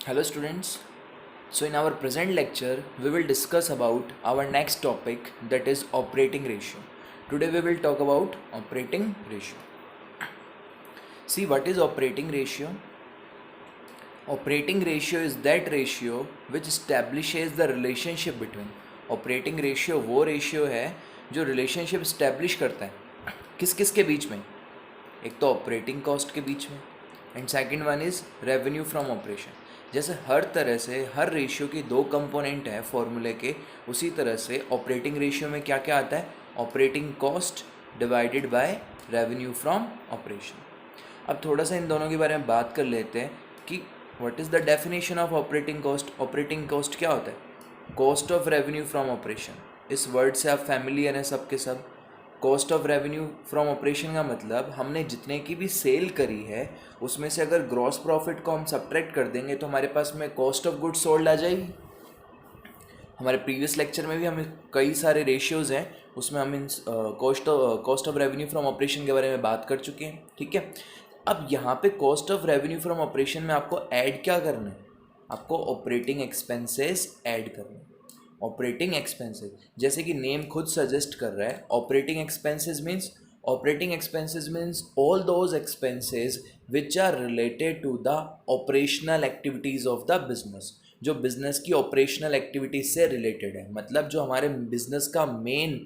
Hello students. So in our present lecture we will discuss about our next topic, that is operating ratio. Today we will talk about operating ratio. See, what is operating ratio? Operating ratio is that ratio which establishes the relationship between. Operating ratio वो ratio है जो relationship establish करता है किस किस के बीच में. एक तो ऑपरेटिंग कॉस्ट के बीच में and second one is revenue from operation. जैसे हर तरह से हर रेशियो की दो कंपोनेंट है फॉर्मूले के, उसी तरह से ऑपरेटिंग रेशियो में क्या क्या आता है? Operating cost divided by revenue from operation. अब थोड़ा सा इन दोनों के बारे में बात कर लेते हैं कि what is the definition of operating cost. Operating cost क्या होता है? Cost of revenue from operation. इस वर्ड से आप फैमिलियर हैं सब के सब. Cost of revenue from operation का मतलब हमने जितने की भी सेल करी है उसमें से अगर ग्रॉस प्रॉफिट को हम सब्ट्रैक्ट कर देंगे तो हमारे पास में कॉस्ट ऑफ गुड्स सोल्ड आ जाएगी. हमारे प्रीवियस लेक्चर में भी हम कई सारे रेशियोज़ हैं उसमें हम in cost of revenue from operation के बारे में बात कर चुके हैं. ठीक है, अब यहाँ पे cost of revenue from operation में आपको ऐड क्या करना है? आपको ऑपरेटिंग एक्सपेंसेस ऐड करना है. ऑपरेटिंग एक्सपेंसेस जैसे कि नेम खुद सजेस्ट कर रहा है, operating expenses means all those expenses which are related to the operational activities of the business. जो बिजनेस की ऑपरेशनल एक्टिविटीज से रिलेटेड है, मतलब जो हमारे बिजनेस का मेन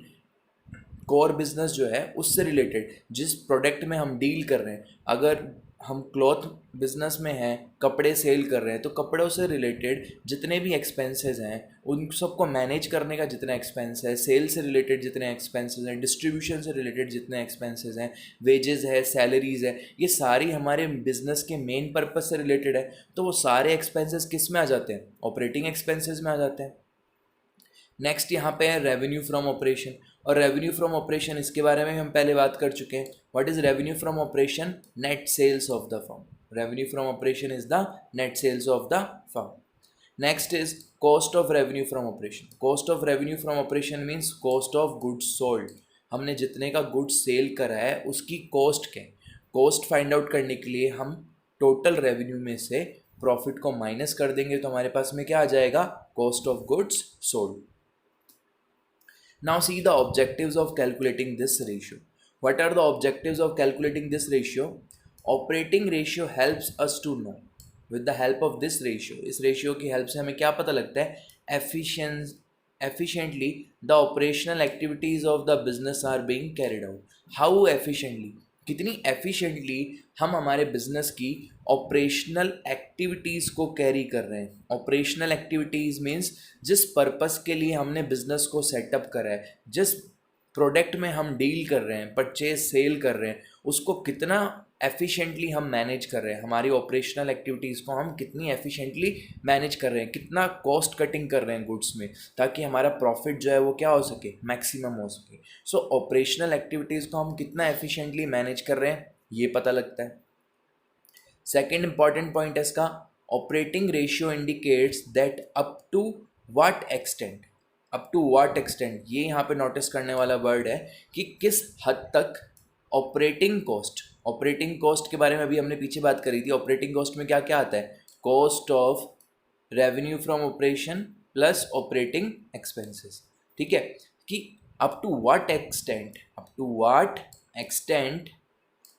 कोर बिजनेस जो है उससे रिलेटेड, जिस प्रोडक्ट में हम डील कर रहे हैं. अगर हम क्लॉथ बिजनेस में हैं, कपड़े सेल कर रहे हैं, तो कपड़ों से रिलेटेड जितने भी एक्सपेंसेस हैं उन सबको मैनेज करने का जितना एक्सपेंस है, सेल से रिलेटेड जितने एक्सपेंसेस हैं, डिस्ट्रीब्यूशन से रिलेटेड जितने एक्सपेंसेस हैं, वेजेस है, सैलरीज है, ये सारी हमारे बिजनेस के मेन पर्पस से रिलेटेड है. तो वो सारे एक्सपेंसेस किस में आ जाते हैं? ऑपरेटिंग एक्सपेंसेस में आ जाते हैं. नेक्स्ट यहाँ पे है रेवेन्यू फ्रॉम ऑपरेशन. और रेवेन्यू फ्रॉम ऑपरेशन इसके बारे में हम पहले बात कर चुके हैं. What is revenue from operation? Net sales of the firm. Revenue from operation is the net sales of the firm. Next is cost of revenue from operation. Cost of revenue from operation means cost of goods sold. हमने जितने का goods sale करा है उसकी cost क्या है. Cost find out करने के लिए हम टोटल रेवेन्यू में से प्रॉफिट को माइनस कर देंगे तो हमारे पास में क्या आ जाएगा? Cost of goods sold. Now see the objectives of calculating this ratio. What are the objectives of calculating this ratio? Operating ratio helps us to know. With the help of this ratio, इस ratio की help से हमें क्या पता लगता है? Efficiently the operational activities of the business are being carried out. How efficiently? कितनी efficiently हम हमारे बिजनेस की ऑपरेशनल एक्टिविटीज़ को कैरी कर रहे हैं. ऑपरेशनल एक्टिविटीज़ मीन्स जिस पर्पस के लिए हमने बिजनेस को सेटअप करा है, जिस प्रोडक्ट में हम डील कर रहे हैं, परचेज सेल कर रहे हैं, उसको कितना एफिशिएंटली हम मैनेज कर रहे हैं. हमारी ऑपरेशनल एक्टिविटीज़ को हम कितनी एफिशिएंटली मैनेज कर रहे हैं, कितना कॉस्ट कटिंग कर रहे हैं गुड्स में, ताकि हमारा प्रॉफिट जो है वो क्या हो सके? मैक्सिमम हो सके. सो ऑपरेशनल एक्टिविटीज़ को हम कितना एफिशिएंटली मैनेज कर रहे हैं ये पता लगता है. सेकेंड इंपॉर्टेंट पॉइंट है इसका, operating ratio indicates that up to what extent. Up to what extent, ये यहाँ पे नोटिस करने वाला वर्ड है कि किस हद तक ऑपरेटिंग कॉस्ट के बारे में अभी हमने पीछे बात करी थी. ऑपरेटिंग कॉस्ट में क्या क्या आता है? Cost of revenue from operation plus operating expenses. ठीक है, कि up to what extent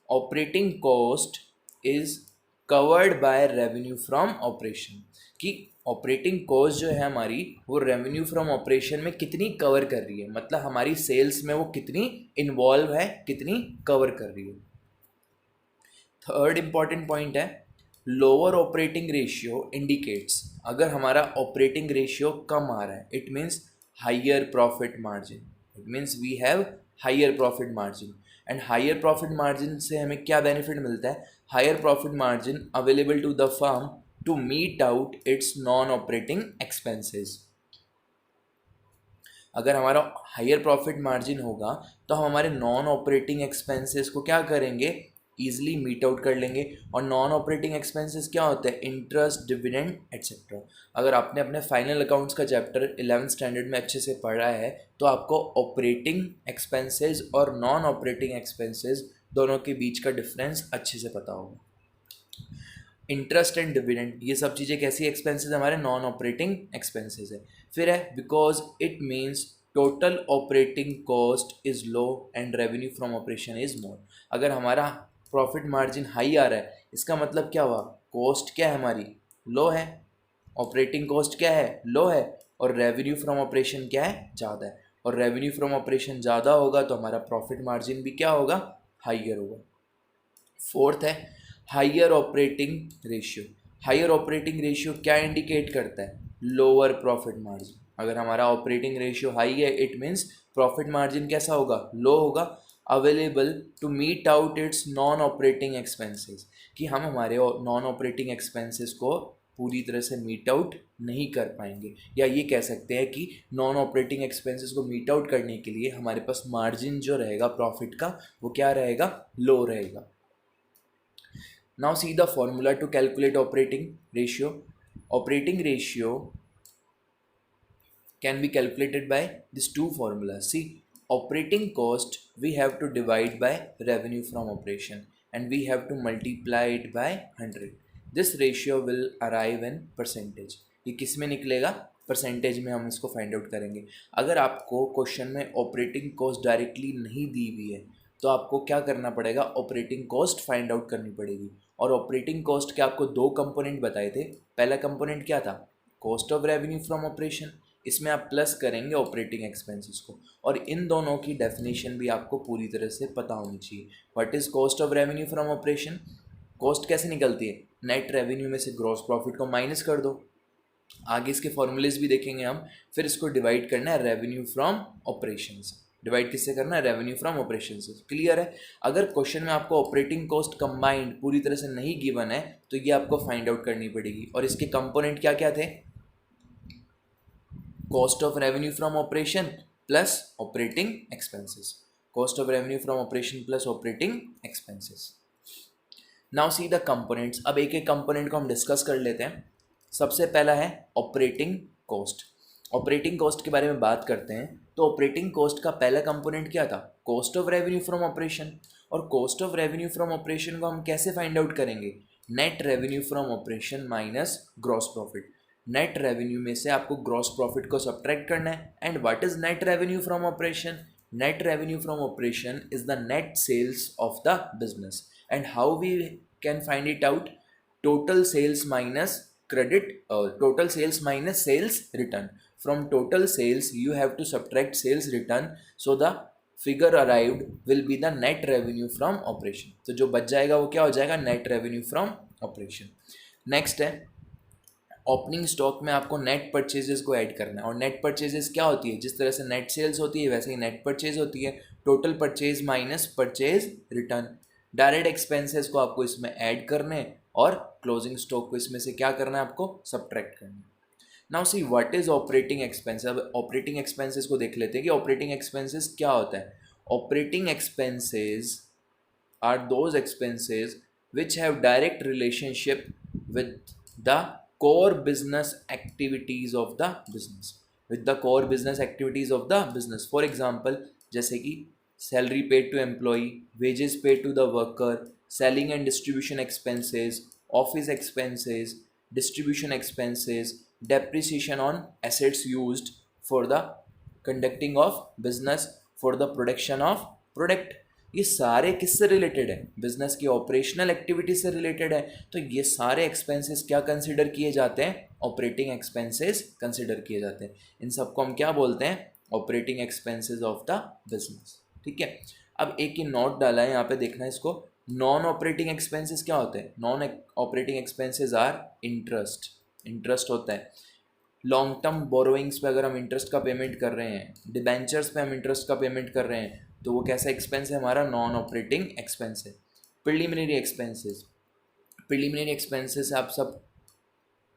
operating cost is covered by revenue from operation. कि ऑपरेटिंग कॉस्ट जो है हमारी वो रेवेन्यू फ्रॉम ऑपरेशन में कितनी कवर कर रही है, मतलब हमारी सेल्स में वो कितनी इन्वॉल्व है, कितनी कवर कर रही है. थर्ड इंपॉर्टेंट पॉइंट है, लोअर ऑपरेटिंग रेशियो इंडिकेट्स. अगर हमारा ऑपरेटिंग रेशियो कम आ रहा है it means higher profit margin. It means we have higher profit margin. And higher profit margin से हमें क्या बेनिफिट मिलता है? Higher profit margin available to the firm to meet out its non operating expenses. अगर हमारा higher profit margin होगा तो हम हमारे नॉन ऑपरेटिंग एक्सपेंसेस को क्या करेंगे? ईजिली मीट आउट कर लेंगे. और नॉन ऑपरेटिंग एक्सपेंसेस क्या होते हैं? Interest, dividend etcetera. अगर आपने अपने फाइनल अकाउंट्स का चैप्टर 11th स्टैंडर्ड में अच्छे से पढ़ा है तो आपको ऑपरेटिंग एक्सपेंसेस और नॉन ऑपरेटिंग एक्सपेंसेस दोनों के बीच का डिफरेंस अच्छे से पता होगा. इंटरेस्ट एंड डिविडेंड, ये सब चीज़ें कैसी एक्सपेंसेस हमारे नॉन ऑपरेटिंग एक्सपेंसेस है। फिर है because it means total operating cost is low and revenue from operation is more. अगर हमारा प्रॉफिट मार्जिन हाई आ रहा है, इसका मतलब क्या हुआ, कॉस्ट क्या है हमारी, लो है, ऑपरेटिंग कॉस्ट क्या है, लो है, और रेवेन्यू फ्रॉम ऑपरेशन क्या है, ज़्यादा है। और रेवेन्यू फ्रॉम ऑपरेशन ज़्यादा होगा तो हमारा प्रॉफिट मार्जिन भी क्या होगा, हाइयर होगा। फोर्थ है higher operating ratio. Higher operating ratio क्या इंडिकेट करता है, लोअर प्रॉफिट मार्जिन। अगर हमारा ऑपरेटिंग रेशियो हाई है इट मीन्स प्रॉफिट मार्जिन कैसा होगा, लो होगा। Available to meet out its non operating expenses, कि हम हमारे नॉन ऑपरेटिंग एक्सपेंसेस को पूरी तरह से मीट आउट नहीं कर पाएंगे, या ये कह सकते हैं कि नॉन ऑपरेटिंग एक्सपेंसेस को मीट आउट करने के लिए हमारे पास मार्जिन जो रहेगा प्रॉफिट का वो क्या रहेगा, लो रहेगा। Now see the formula to calculate operating ratio. Operating ratio can be calculated by these two formulas. See, operating cost we have to divide by revenue from operation and we have to multiply it by 100. This ratio will arrive in percentage. ये किस में निकलेगा, percentage में हम इसको find out करेंगे। अगर आपको क्वेश्चन में ऑपरेटिंग कॉस्ट डायरेक्टली नहीं दी हुई है तो आपको क्या करना पड़ेगा, ऑपरेटिंग कॉस्ट फाइंड आउट करनी पड़ेगी। और ऑपरेटिंग कॉस्ट के आपको दो कंपोनेंट बताए थे। पहला कंपोनेंट क्या था, cost of revenue from operation, इसमें आप प्लस करेंगे ऑपरेटिंग एक्सपेंसेस को। और इन दोनों की डेफिनेशन भी आपको पूरी तरह से पता होनी चाहिए। What is cost of revenue from operation, cost कैसे निकलती है, नेट रेवेन्यू में से ग्रॉस प्रॉफिट को माइनस कर दो। आगे इसके फॉर्मूलेज भी देखेंगे हम। फिर इसको डिवाइड करना है रेवेन्यू फ्रॉम ऑपरेशन से। डिवाइड किससे करना है, रेवेन्यू फ्रॉम ऑपरेशन से। क्लियर है। अगर क्वेश्चन में आपको ऑपरेटिंग कॉस्ट कंबाइंड पूरी तरह से नहीं गिवन है तो ये आपको फाइंड आउट करनी पड़ेगी। और इसके कंपोनेंट क्या क्या थे, cost of revenue from operation plus operating expenses, cost of revenue from operation plus operating expenses. Now see the components. अब एक एक कंपोनेंट को हम डिस्कस कर लेते हैं। सबसे पहला है ऑपरेटिंग कॉस्ट। ऑपरेटिंग कॉस्ट के बारे में बात करते हैं तो ऑपरेटिंग कॉस्ट का पहला कंपोनेंट क्या था, cost of revenue from operation. और cost of revenue from operation को हम कैसे फाइंड आउट करेंगे, net revenue from operation minus gross profit. Net revenue में से आपको ग्रॉस प्रॉफिट को सब्ट्रैक्ट करना है। And what is net revenue from operation, net revenue from operation is the net sales of the business. And how we can find it out, total sales minus credit, total sales minus sales return. From total sales you have to subtract sales return, so the figure arrived will be the net revenue from operation. तो जो बच जाएगा वो क्या हो जाएगा, net revenue from operation. Next है opening stock में आपको नेट परचेजेस को ऐड करना है। और नेट परचेजेस क्या होती है, जिस तरह से नेट सेल्स होती है वैसे ही नेट परचेज होती है, total purchase minus purchase return. Direct expenses को आपको इसमें ऐड करने और क्लोजिंग स्टॉक को इसमें से क्या करना है, आपको सब्ट्रैक्ट करना है। Now see what is operating expense. अब ऑपरेटिंग एक्सपेंसेस को देख लेते हैं कि ऑपरेटिंग एक्सपेंसेस क्या होता है। Operating expenses are those expenses which have direct relationship with the core business activities of the business, with the core business activities of the business. For example, जैसे कि salary paid to employee, wages paid to the worker, selling and distribution expenses, office expenses, distribution expenses, depreciation on assets used for the conducting of business, for the production of product। ये सारे किससे related है, business की operational activity से related है। तो ये सारे एक्सपेंसेस क्या कंसिडर किए जाते हैं, ऑपरेटिंग एक्सपेंसेस कंसिडर किए जाते हैं। इन सबको हम क्या बोलते हैं, operating expenses of the business. ठीक है। अब एक ही नोट डाला है यहाँ पे, देखना है इसको। नॉन ऑपरेटिंग एक्सपेंसेस क्या होते हैं, non operating expenses are interest, interest होता है। लॉन्ग टर्म बोरोइंग्स पे अगर हम इंटरेस्ट का पेमेंट कर रहे हैं, डिबेंचर्स पे हम इंटरेस्ट का पेमेंट कर रहे हैं, तो वो कैसा एक्सपेंस है हमारा, नॉन ऑपरेटिंग एक्सपेंस है। प्रिलिमिनरी एक्सपेंसेस, प्रिलिमिनरी एक्सपेंसेस आप सब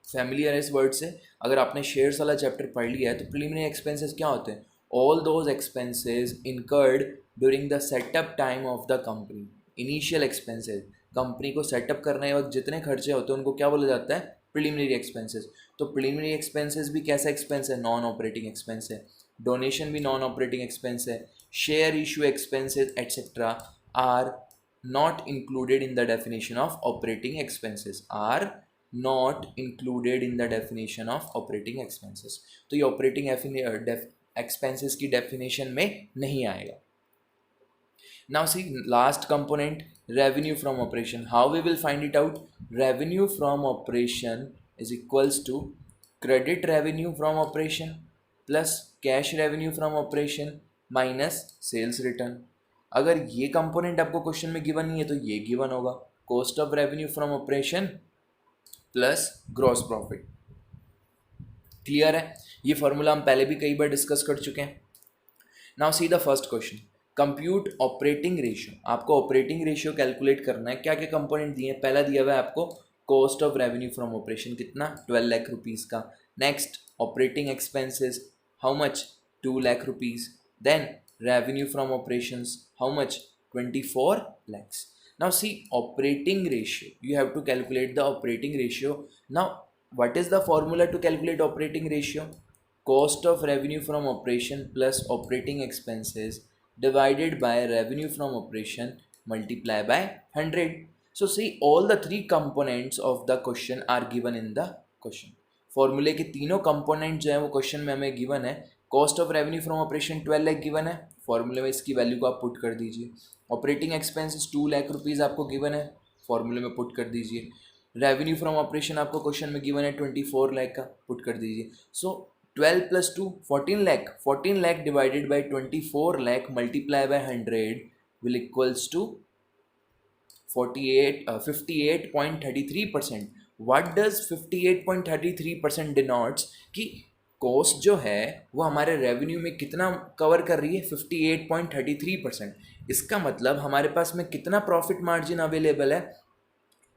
फैमिलियर है इस वर्ड से। अगर आपने शेयर्स वाला चैप्टर पढ़ लिया है तो प्रिलिमिनरी एक्सपेंसेस क्या होते हैं, all those expenses incurred during the setup time of the company. Initial expenses, company को सेटअप करने वक्त जितने खर्चे होते हैं उनको क्या बोला जाता है, प्रिलिमिनरी एक्सपेंसेस। तो प्रिलिमिनरी एक्सपेंसेस भी कैसा एक्सपेंस है, नॉन ऑपरेटिंग एक्सपेंस है। डोनेशन भी नॉन ऑपरेटिंग एक्सपेंस है। Share issue expenses etcetera are not included in the definition of operating expenses, are not included in the definition of operating expenses. तो ये operating expenses की definition में नहीं आएगा. Now see last component, revenue from operation. How we will find it out? Revenue from operation is equals to credit revenue from operation plus cash revenue from operation minus sales return. अगर ये component आपको question में given नहीं है तो ये given होगा, cost of revenue from operation plus gross profit. Clear है? ये फॉर्मूला हम पहले भी कई बार डिस्कस कर चुके हैं. Now see the first question, compute operating ratio. आपको ऑपरेटिंग रेशियो कैलकुलेट करना है. क्या क्या कंपोनेंट दिए हैं? पहला दिया हुआ है आपको cost of revenue from operation, कितना? 12 लाख रुपीज़ का. Next operating expenses, how much? 2 lakh rupees. Then revenue from operations, how much? 24 lakhs. Now see operating ratio, you have to calculate the operating ratio. Now what is the formula to calculate operating ratio? Cost of revenue from operation plus operating expenses divided by revenue from operation multiply by 100. So see all the three components of the question are given in the question. फॉर्मूले के तीनों component जो है वो question में हमें given है. Cost of revenue from operation 12 lakh given है, फॉर्मूले में इसकी वैल्यू को आप पुट कर दीजिए. ऑपरेटिंग एक्सपेंसेस 2 लाख रुपीज़ आपको गिवन है, फॉर्मूले में पुट कर दीजिए. रेवेन्यू फ्रॉम ऑपरेशन आपको क्वेश्चन में गिवन है 24 लाख का, पुट कर दीजिए. So 12 + 2 14 lakh. 14 lakh divided by 24 lakh multiply by 100 will equals to 58.33%. What does 58.33% denotes कि कॉस्ट जो है वो हमारे रेवेन्यू में कितना कवर कर रही है? 58.33%. इसका मतलब हमारे पास में कितना प्रॉफिट मार्जिन अवेलेबल है?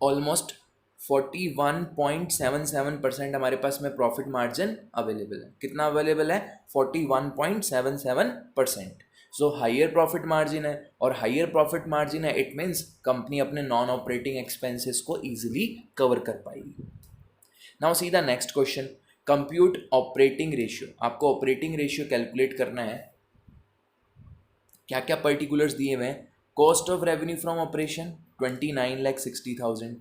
ऑलमोस्ट 41.77% हमारे पास में प्रॉफिट मार्जिन अवेलेबल है. कितना अवेलेबल है? 41.77%. सो हाइयर प्रॉफिट मार्जिन है, और हाइयर प्रॉफिट मार्जिन है इट मीन्स कंपनी अपने नॉन ऑपरेटिंग एक्सपेंसेस को ईजिली कवर कर पाएगी. Now see the next question, compute operating ratio. आपको ऑपरेटिंग रेशियो कैलकुलेट करना है. क्या क्या पर्टिकुलर्स दिए हुए हैं? Cost of revenue from operation 29,60,000.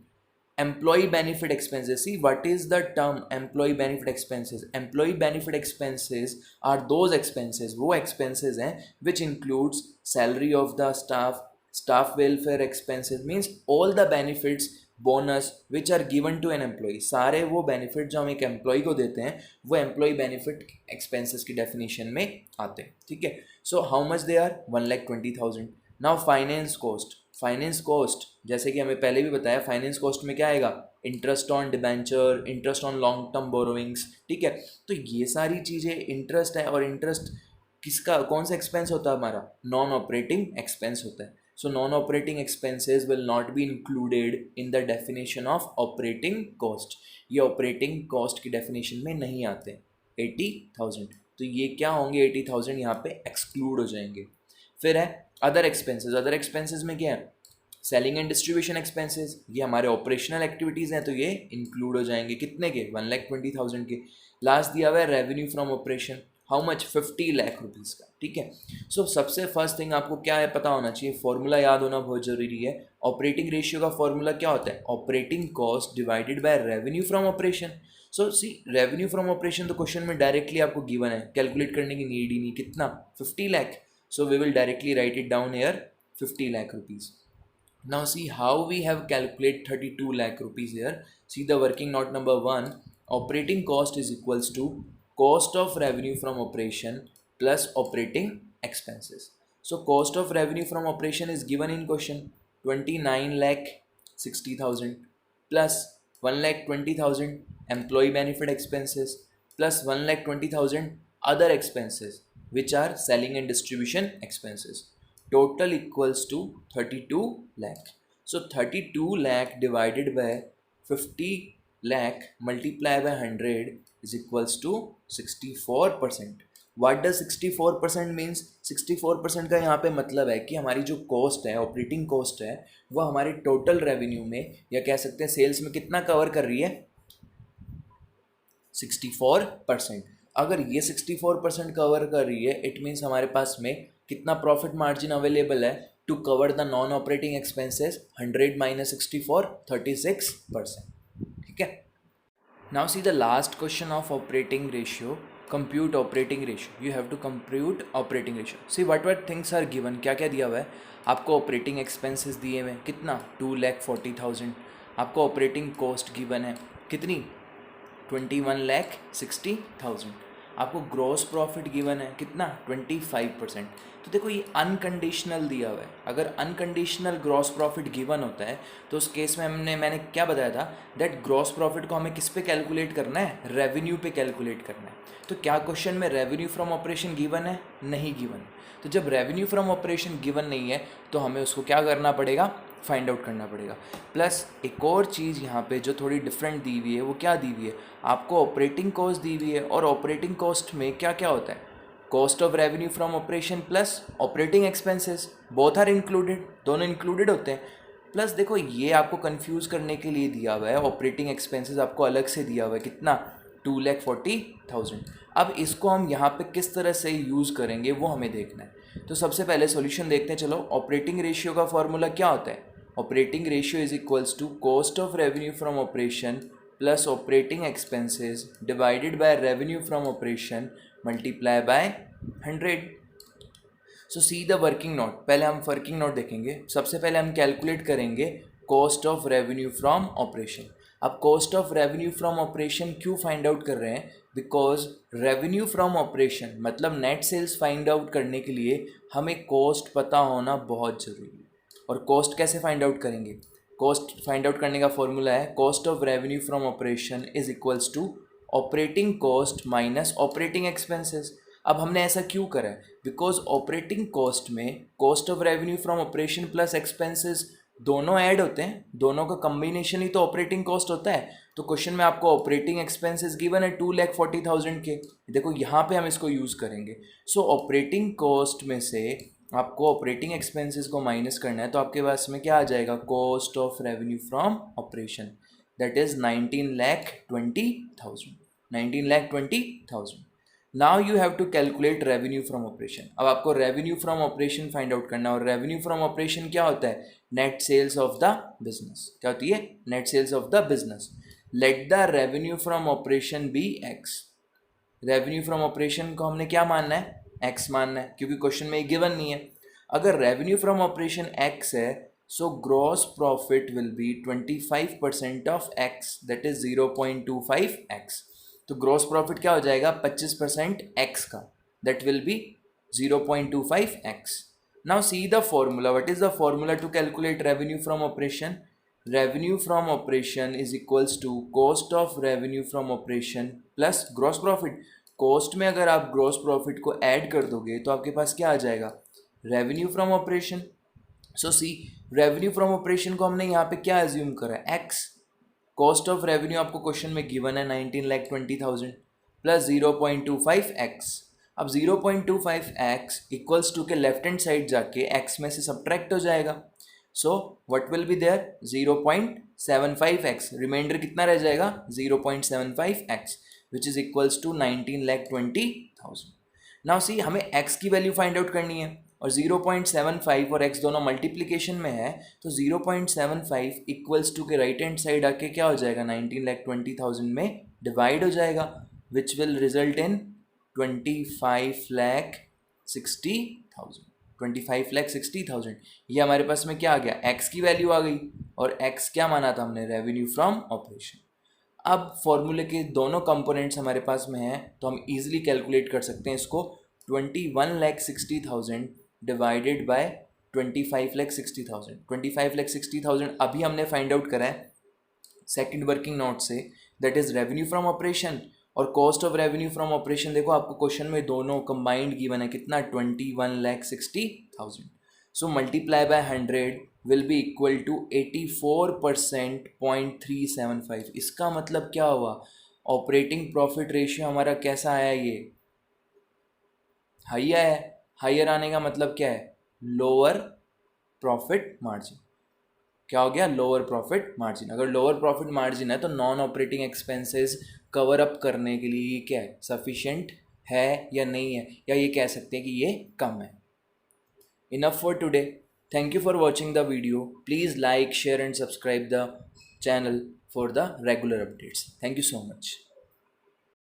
Employee benefit expenses. See what is the term employee benefit expenses? Employee benefit expenses are those expenses, वो expenses हैं which includes salary of the staff, staff welfare expenses, means all the benefits, bonus which are given to an employee. सारे वो benefit जो हम एक employ को देते हैं वो एम्प्लॉय बेनिफिट एक्सपेंसेस की डेफिनेशन में आते हैं. ठीक है. So how much they are? 1,20,000. Now finance cost. Finance cost जैसे कि हमें पहले भी बताया, फाइनेंस कॉस्ट में क्या आएगा? Interest on debenture, interest on long term borrowings. ठीक है. तो ये सारी चीज़ें इंटरेस्ट है, और इंटरेस्ट किसका, कौन सा एक्सपेंस होता है? हमारा नॉन ऑपरेटिंग एक्सपेंस होता है. So non operating expenses will not be included in the definition of operating cost. ये ऑपरेटिंग कॉस्ट की डेफिनेशन में नहीं आते. 80,000. तो ये क्या होंगे? 80,000 यहाँ पे एक्सक्लूड हो जाएंगे. फिर है अदर एक्सपेंसेस. अदर एक्सपेंसेस में क्या है? Selling and distribution expenses. ये हमारे ऑपरेशनल एक्टिविटीज़ हैं तो ये इंक्लूड हो जाएंगे. कितने के? 1,20,000 के. लास्ट दिया हुआ है revenue from operation, how much? 50 lakh rupees का. ठीक है. सो सबसे फर्स्ट थिंग आपको क्या है पता होना चाहिए, फॉर्मूला याद होना बहुत ज़रूरी है. ऑपरेटिंग रेशियो का फॉर्मूला क्या होता है? Operating cost divided by revenue from operation. So see revenue from operation तो क्वेश्चन में डायरेक्टली आपको गिवन है, कैलकुलेट करने की नीड ही नहीं. कितना? 50 lakh. So we will directly write it down here, 50 lakh rupees. Now see how we have calculate 32 lakh rupees here. See the working note number 1. Operating cost is equals to cost of revenue from operation plus operating expenses. So cost of revenue from operation is given in question 29,60,000 plus 1,20,000 employee benefit expenses plus 1,20,000 other expenses which are selling and distribution expenses. Total equals to 32 lakh. So 32 lakh divided by 50 lakh multiplied by 100 is equals to 64%. What does 64% means? 64% का यहाँ पे मतलब है कि हमारी जो cost है, operating cost है, वो हमारे टोटल रेवेन्यू में या कह सकते हैं सेल्स में कितना कवर कर रही है? 64%. अगर ये 64% कवर कर रही है इट मीन्स हमारे पास में कितना प्रॉफिट मार्जिन अवेलेबल है? To cover the non operating expenses 100 minus 64 36%. ठीक है. Now see the last question of operating ratio. Compute operating ratio. You have to compute operating ratio. See what things are given. क्या क्या दिया हुआ है आपको. Operating expenses दिए हुए हैं कितना 2,40,000. आपको ऑपरेटिंग कॉस्ट गिवन है कितनी 21,60,000. आपको ग्रॉस प्रॉफिट गिवन है कितना 25%. तो देखो ये अनकंडीशनल दिया हुआ है. अगर अनकंडीशनल ग्रॉस प्रॉफिट गिवन होता है तो उस केस में मैंने क्या बताया था दैट ग्रॉस प्रॉफिट को हमें किस पे कैलकुलेट करना है, रेवेन्यू पे कैलकुलेट करना है. तो क्या क्वेश्चन में रेवेन्यू फ्रॉम ऑपरेशन गिवन है, नहीं गिवन. तो जब रेवेन्यू फ्रॉम ऑपरेशन गिवन नहीं है तो हमें उसको क्या करना पड़ेगा, फाइंड आउट करना पड़ेगा. प्लस एक और चीज़ यहाँ पे जो थोड़ी डिफरेंट दी हुई है वो क्या दी हुई है, आपको ऑपरेटिंग कॉस्ट दी हुई है. और ऑपरेटिंग कॉस्ट में क्या क्या होता है, cost of revenue from operation plus operating expenses, both are included, दोनों इंक्लूडेड होते हैं. प्लस देखो ये आपको कंफ्यूज करने के लिए दिया हुआ है, ऑपरेटिंग एक्सपेंसेस आपको अलग से दिया हुआ है कितना 2,40,000. अब इसको हम यहाँ पे किस तरह से यूज़ करेंगे वो हमें देखना है. तो सबसे पहले सॉल्यूशन देखते हैं. चलो ऑपरेटिंग रेशियो का फॉर्मूला क्या होता है, operating ratio is equals to cost of revenue from operation plus operating expenses divided by revenue from operation multiply by 100. So see the working note. पहले हम वर्किंग नोट देखेंगे. सबसे पहले हम कैलकुलेट करेंगे cost of revenue from operation. अब cost of revenue from operation क्यों find out कर रहे हैं, बिकॉज रेवेन्यू फ्रॉम ऑपरेशन मतलब नेट सेल्स फाइंड आउट करने के लिए हमें कॉस्ट पता होना बहुत ज़रूरी है. और कॉस्ट कैसे फाइंड आउट करेंगे, कॉस्ट फाइंड आउट करने का फॉर्मूला है cost of revenue from operation is equals to operating cost minus operating expenses. अब हमने ऐसा क्यों करा है, बिकॉज ऑपरेटिंग कॉस्ट में cost of revenue from operation plus expenses दोनों ऐड होते हैं, दोनों का कम्बिनेशन ही तो ऑपरेटिंग कॉस्ट होता है. तो क्वेश्चन में आपको ऑपरेटिंग एक्सपेंसेस गिवन है 2,40,000 के. देखो यहाँ पे हम इसको यूज़ करेंगे. सो ऑपरेटिंग कॉस्ट में से आपको ऑपरेटिंग एक्सपेंसेस को माइनस करना है. तो आपके पास में क्या आ जाएगा, cost of revenue from operation that is 19,20,000. 19,20,000. Now you have to calculate revenue from operation. अब आपको revenue from operation find out करना है. और रेवेन्यू फ्रॉम ऑपरेशन क्या होता है, net sales of the business. क्या होती है, net sales of the business. Let the revenue from operation be X. Revenue from operation को हमने क्या मानना है, एक्स मानना है, क्योंकि क्वेश्चन में गिवन नहीं है. अगर रेवेन्यू फ्रॉम ऑपरेशन एक्स है so gross profit will be 25% of X that is 0.25 X. तो ग्रॉस प्रॉफिट क्या हो जाएगा 25% एक्स का, that will be 0.25 X. Now see the formula. What is the formula to calculate revenue from operation, revenue from operation is equals to cost of revenue from operation plus gross profit. Cost में अगर आप gross profit को add कर दोगे तो आपके पास क्या आ जाएगा, revenue from operation. So see revenue from operation को हमने यहाँ पे क्या एज्यूम करा है, एक्स. कॉस्ट ऑफ रेवेन्यू आपको क्वेश्चन में गिवन है 19,20,000 प्लस 0.25 एक्स. अब 0.25 एक्स इक्वल्स टू के लेफ्ट हैंड साइड जाके एक्स में से सब्ट्रैक्ट हो जाएगा. So what will be there 0.75 X. Remainder कितना रह जाएगा 0.75 X which is equals to 19,20,000. Now see हमें x की वैल्यू फाइंड आउट करनी है और 0.75 और x दोनों मल्टीप्लिकेशन में है. तो 0.75 इक्वल्स टू के राइट हैंड साइड आके क्या हो जाएगा 19,20,000 में डिवाइड हो जाएगा विच विल रिजल्ट इन 25,60,000. 25,60,000. ये हमारे पास में क्या आ गया, x की वैल्यू आ गई. और x क्या माना था हमने, रेवेन्यू फ्रॉम ऑपरेशन. अब फॉर्मूले के दोनों कंपोनेंट्स हमारे पास में हैं तो हम इजीली कैलकुलेट कर सकते हैं इसको. 21,60,000 डिवाइडेड बाय 25,60,000. 25,60,000 अभी हमने फाइंड आउट करा है सेकंड वर्किंग नोट से, that is revenue from operation. और cost of revenue from operation देखो आपको क्वेश्चन में दोनों कंबाइंड गिवन है कितना 21,60,000. So multiply by 100 will be equal to 84% 0.375. इसका मतलब क्या हुआ, ऑपरेटिंग प्रॉफिट रेशियो हमारा कैसा आया, ये हाई आया है. हायर आने का मतलब क्या है, लोअर प्रॉफिट मार्जिन. क्या हो गया, लोअर प्रॉफिट मार्जिन. अगर लोअर प्रॉफिट मार्जिन है तो non operating expenses cover up करने के लिए ये क्या है, सफिशिएंट है या नहीं है, या ये कह सकते हैं कि ये कम है. Enough for today. Thank you for watching the video. Please like, share and subscribe the channel for the regular updates. Thank you so much.